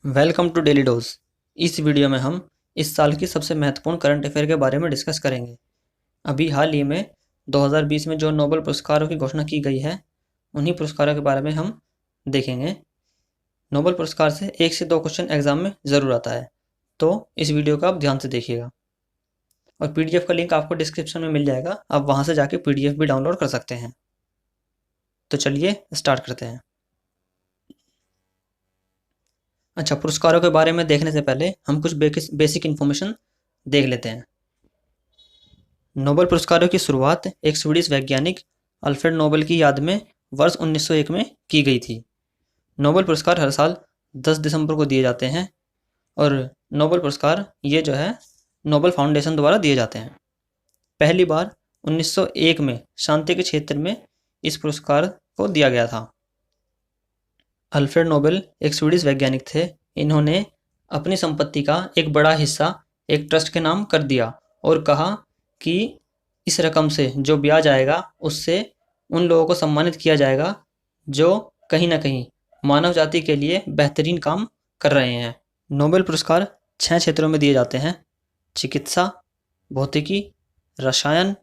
Welcome to daily dose. इस video में हम इस साल की सबसे महत्वपूर्ण करंट अफेयर के बारे में डिस्कस करेंगे। अभी हाल ही में 2020 में जो नोबेल पुरस्कारों की घोषणा की गई है, उन्हीं पुरस्कारों के बारे में हम देखेंगे। नोबेल पुरस्कार से 1 से 2 क्वेश्चन एग्जाम में ज़रूर आता है, तो इस वीडियो को आप ध्यान से देखिएगा। और पीडीएफ का लिंक आपको डिस्क्रिप्शन में मिल जाएगा, आप वहाँ से जाके पीडीएफ भी डाउनलोड कर सकते हैं। तो चलिए स्टार्ट करते हैं। अच्छा, पुरस्कारों के बारे में देखने से पहले हम कुछ बेसिक इन्फॉर्मेशन देख लेते हैं। नोबेल पुरस्कारों की शुरुआत एक स्वीडिश वैज्ञानिक अल्फ्रेड नोबेल की याद में वर्ष 1901 में की गई थी। नोबेल पुरस्कार हर साल 10 दिसंबर को दिए जाते हैं और नोबेल पुरस्कार ये जो है नोबेल फाउंडेशन द्वारा दिए जाते हैं। पहली बार 1901 में शांति के क्षेत्र में इस पुरस्कार को दिया गया था। अल्फ्रेड नोबेल एक स्वीडिश वैज्ञानिक थे। इन्होंने अपनी संपत्ति का एक बड़ा हिस्सा एक ट्रस्ट के नाम कर दिया और कहा कि इस रकम से जो ब्याज आएगा उससे उन लोगों को सम्मानित किया जाएगा जो कहीं ना कहीं मानव जाति के लिए बेहतरीन काम कर रहे हैं। नोबेल पुरस्कार 6 क्षेत्रों में दिए जाते हैं: चिकित्सा, भौतिकी, रसायन,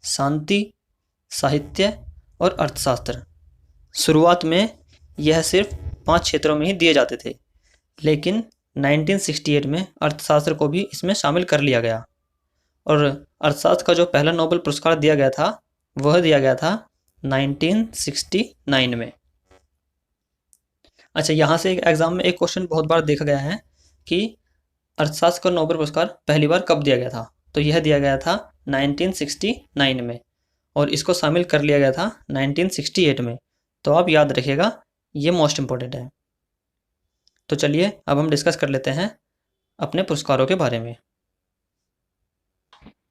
शांति, साहित्य और अर्थशास्त्र। शुरुआत में यह सिर्फ 5 क्षेत्रों में ही दिए जाते थे, लेकिन 1968 में अर्थशास्त्र को भी इसमें शामिल कर लिया गया और अर्थशास्त्र का जो पहला नोबेल पुरस्कार दिया गया था वह दिया गया था 1969 में। अच्छा, यहाँ से एग्जाम में एक क्वेश्चन बहुत बार देखा गया है कि अर्थशास्त्र का नोबेल पुरस्कार पहली बार कब दिया गया था, तो यह दिया गया था 1969 में और इसको शामिल कर लिया गया था 1968 में। तो आप याद रखिएगा, ये मोस्ट इम्पोर्टेंट है। तो चलिए अब हम डिस्कस कर लेते हैं अपने पुरस्कारों के बारे में।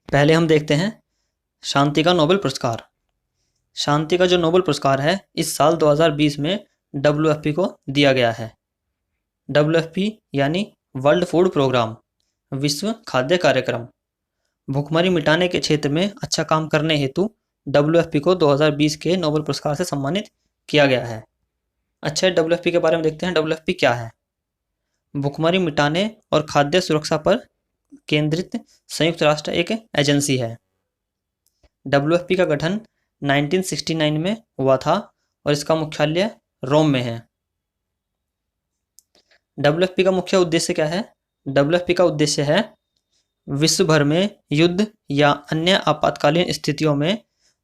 पहले हम देखते हैं शांति का नोबेल पुरस्कार। शांति का जो नोबेल पुरस्कार है इस साल 2020 में WFP को दिया गया है। WFP यानी वर्ल्ड फूड प्रोग्राम, विश्व खाद्य कार्यक्रम। भूखमरी मिटाने के क्षेत्र में अच्छा काम करने हेतु WFP को 2020 के नोबेल पुरस्कार से सम्मानित किया गया है। अच्छा, WFP के बारे में देखते हैं WFP क्या है। भूखमरी मिटाने और खाद्य सुरक्षा पर केंद्रित संयुक्त राष्ट्र एक एजेंसी है। WFP का गठन 1969 में हुआ था और इसका मुख्यालय रोम में है। WFP का मुख्य उद्देश्य क्या है? WFP का उद्देश्य है विश्व भर में युद्ध या अन्य आपातकालीन स्थितियों में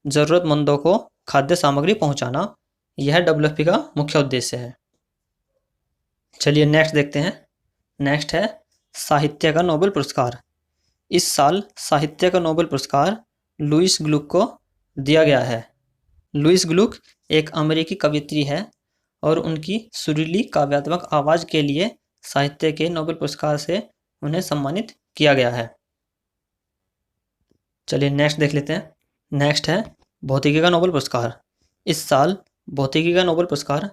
जरूरतमंदों को खाद्य सामग्री पहुंचाना। यह WFP का मुख्य उद्देश्य है। चलिए नेक्स्ट देखते हैं। नेक्स्ट है साहित्य का नोबेल पुरस्कार। इस साल साहित्य का नोबेल पुरस्कार लुईस ग्लुक को दिया गया है। लुईस ग्लुक एक अमेरिकी कवयित्री है और उनकी सुरीली काव्यात्मक आवाज़ के लिए साहित्य के नोबेल पुरस्कार से उन्हें सम्मानित किया गया है। चलिए नेक्स्ट देख लेते हैं। नेक्स्ट है भौतिकी का नोबेल पुरस्कार। इस साल भौतिकी का नोबेल पुरस्कार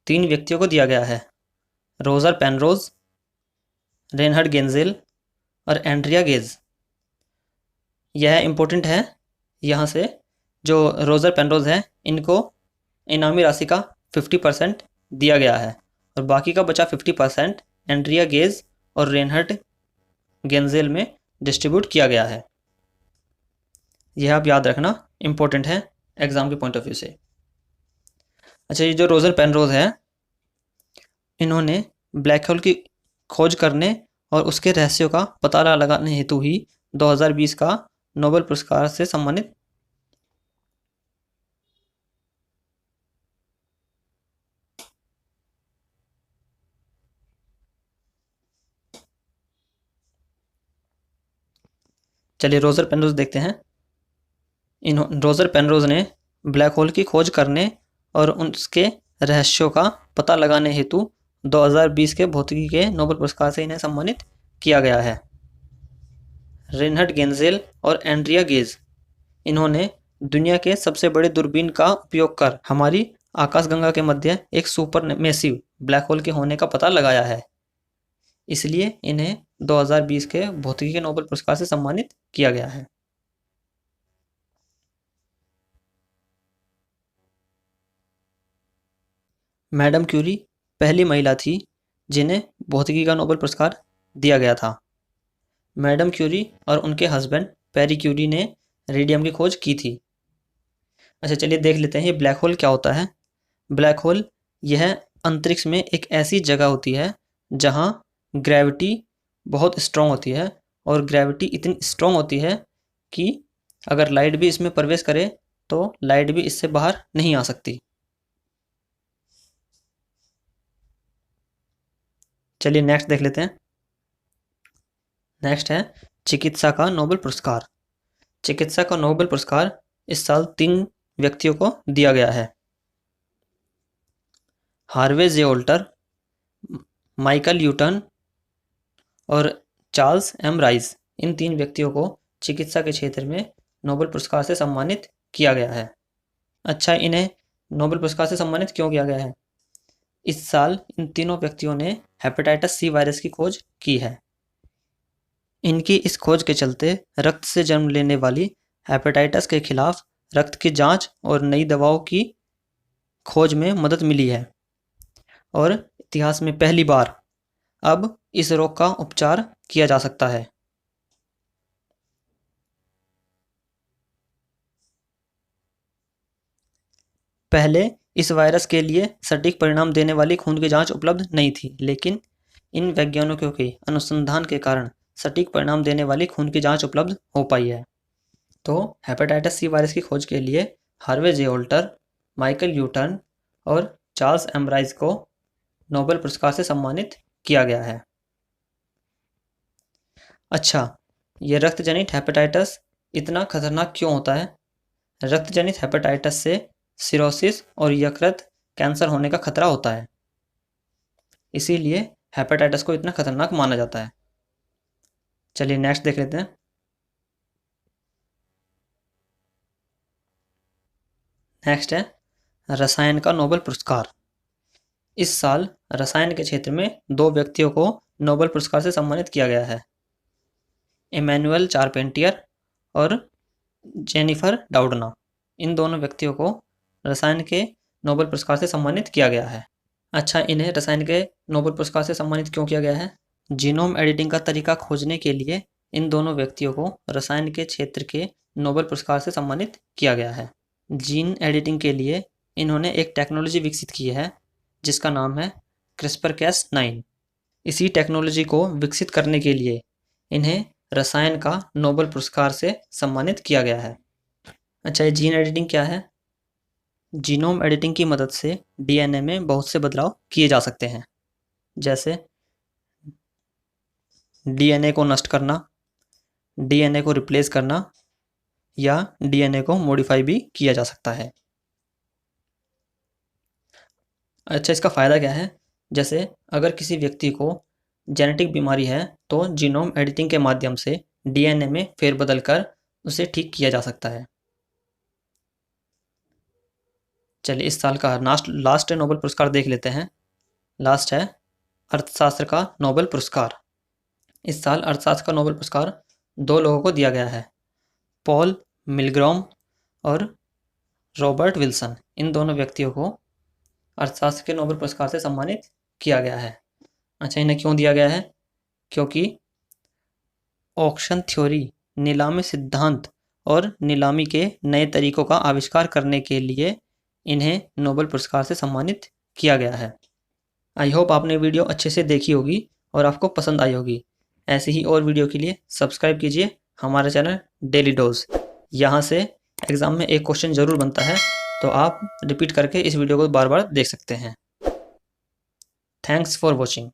3 व्यक्तियों को दिया गया है: रोजर पेनरोज, रेनहर्ड गेंजेल और एंड्रिया गेज। यह इम्पोर्टेंट है। यहाँ से जो रोजर पेनरोज है इनको इनामी राशि का 50% दिया गया है और बाकी का बचा 50% एंड्रिया गेज और रेनहर्ड गेंजेल में डिस्ट्रीब्यूट किया गया है। यह आप याद रखना, इम्पोर्टेंट है एग्जाम के पॉइंट ऑफ व्यू से। अच्छा, ये जो रोजर पेनरोज है इन्होंने ब्लैक होल की खोज करने और उसके रहस्यों का पता लगाने हेतु ही 2020 का नोबेल पुरस्कार से सम्मानित। चलिए रोजर पेनरोज देखते हैं। रोजर पेनरोज ने ब्लैक होल की खोज करने और उसके रहस्यों का पता लगाने हेतु 2020 के भौतिकी के नोबेल पुरस्कार से इन्हें सम्मानित किया गया है। रेनहर्ड गेंजेल और एंड्रिया गेज, इन्होंने दुनिया के सबसे बड़े दूरबीन का उपयोग कर हमारी आकाशगंगा के मध्य एक सुपर मैसिव ब्लैक होल के होने का पता लगाया है। इसलिए इन्हें 2020 के भौतिकी के नोबेल पुरस्कार से सम्मानित किया गया है। मैडम क्यूरी पहली महिला थी जिन्हें भौतिकी का नोबेल पुरस्कार दिया गया था। मैडम क्यूरी और उनके हस्बैंड पेरी क्यूरी ने रेडियम की खोज की थी। अच्छा, चलिए देख लेते हैं ये ब्लैक होल क्या होता है। ब्लैक होल यह अंतरिक्ष में एक ऐसी जगह होती है जहां ग्रेविटी बहुत स्ट्रांग होती है, और ग्रेविटी इतनी स्ट्रांग होती है कि अगर लाइट भी इसमें प्रवेश करे तो लाइट भी इससे बाहर नहीं आ सकती। चलिए नेक्स्ट देख लेते हैं। नेक्स्ट है चिकित्सा का नोबेल पुरस्कार। चिकित्सा का नोबेल पुरस्कार इस साल 3 व्यक्तियों को दिया गया है। हार्वे जे ओल्टर, माइकल न्यूटन और चार्ल्स एम राइस, इन 3 व्यक्तियों को चिकित्सा के क्षेत्र में नोबेल पुरस्कार से सम्मानित किया गया है। अच्छा, इन्हें नोबेल पुरस्कार से सम्मानित क्यों किया गया है? इस साल इन तीनों व्यक्तियों ने हेपेटाइटिस सी वायरस की खोज की है। इनकी इस खोज के चलते रक्त से जन्म लेने वाली हेपेटाइटिस के खिलाफ रक्त की जांच और नई दवाओं की खोज में मदद मिली है, और इतिहास में पहली बार अब इस रोग का उपचार किया जा सकता है। पहले इस वायरस के लिए सटीक परिणाम देने वाली खून की जांच उपलब्ध नहीं थी, लेकिन इन वैज्ञानिकों के अनुसंधान के कारण सटीक परिणाम देने वाली खून की जांच उपलब्ध हो पाई है। तो हेपेटाइटिस सी वायरस की खोज के लिए हार्वे जे ओल्टर, माइकल न्यूटन और चार्ल्स एम राइस को नोबेल पुरस्कार से सम्मानित किया गया है। अच्छा, ये रक्तजनित हेपेटाइटिस इतना खतरनाक क्यों होता है? रक्तजनित हेपेटाइटिस से सिरोसिस और यकृत कैंसर होने का खतरा होता है, इसीलिए हेपेटाइटिस को इतना खतरनाक माना जाता है। चलिए नेक्स्ट देख लेते हैं। नेक्स्ट है रसायन का नोबेल पुरस्कार। इस साल रसायन के क्षेत्र में 2 व्यक्तियों को नोबेल पुरस्कार से सम्मानित किया गया है। इमैनुअल चारपेंटियर और जेनिफर डाउडना, इन दोनों व्यक्तियों को रसायन के नोबेल पुरस्कार से सम्मानित किया गया है। अच्छा, इन्हें रसायन के नोबेल पुरस्कार से सम्मानित क्यों किया गया है? जीनोम एडिटिंग का तरीका खोजने के लिए इन दोनों व्यक्तियों को रसायन के क्षेत्र के नोबेल पुरस्कार से सम्मानित किया गया है। जीन एडिटिंग के लिए इन्होंने एक टेक्नोलॉजी विकसित की है जिसका नाम है CRISPR-Cas9। इसी टेक्नोलॉजी को विकसित करने के लिए इन्हें रसायन का नोबेल पुरस्कार से सम्मानित किया गया है। अच्छा, ये जीन एडिटिंग क्या है? जीनोम एडिटिंग की मदद से डीएनए में बहुत से बदलाव किए जा सकते हैं, जैसे डीएनए को नष्ट करना, डीएनए को रिप्लेस करना, या डीएनए को मॉडिफाई भी किया जा सकता है। अच्छा, इसका फ़ायदा क्या है? जैसे अगर किसी व्यक्ति को जेनेटिक बीमारी है तो जीनोम एडिटिंग के माध्यम से डीएनए में फेरबदल कर उसे ठीक किया जा सकता है। चलिए इस साल का लास्ट नोबेल पुरस्कार देख लेते हैं। लास्ट है अर्थशास्त्र का नोबेल पुरस्कार। इस साल अर्थशास्त्र का नोबेल पुरस्कार 2 लोगों को दिया गया है, पॉल मिलग्रॉम और रॉबर्ट विल्सन। इन दोनों व्यक्तियों को अर्थशास्त्र के नोबेल पुरस्कार से सम्मानित किया गया है। अच्छा, इन्हें क्यों दिया गया है? क्योंकि ऑक्शन थ्योरी, नीलामी सिद्धांत और नीलामी के नए तरीकों का आविष्कार करने के लिए इन्हें नोबेल पुरस्कार से सम्मानित किया गया है। आई होप आपने वीडियो अच्छे से देखी होगी और आपको पसंद आई होगी। ऐसे ही और वीडियो के लिए सब्सक्राइब कीजिए हमारा चैनल डेली डोज। यहाँ से एग्ज़ाम में एक क्वेश्चन ज़रूर बनता है, तो आप रिपीट करके इस वीडियो को बार बार देख सकते हैं। Thanks for watching.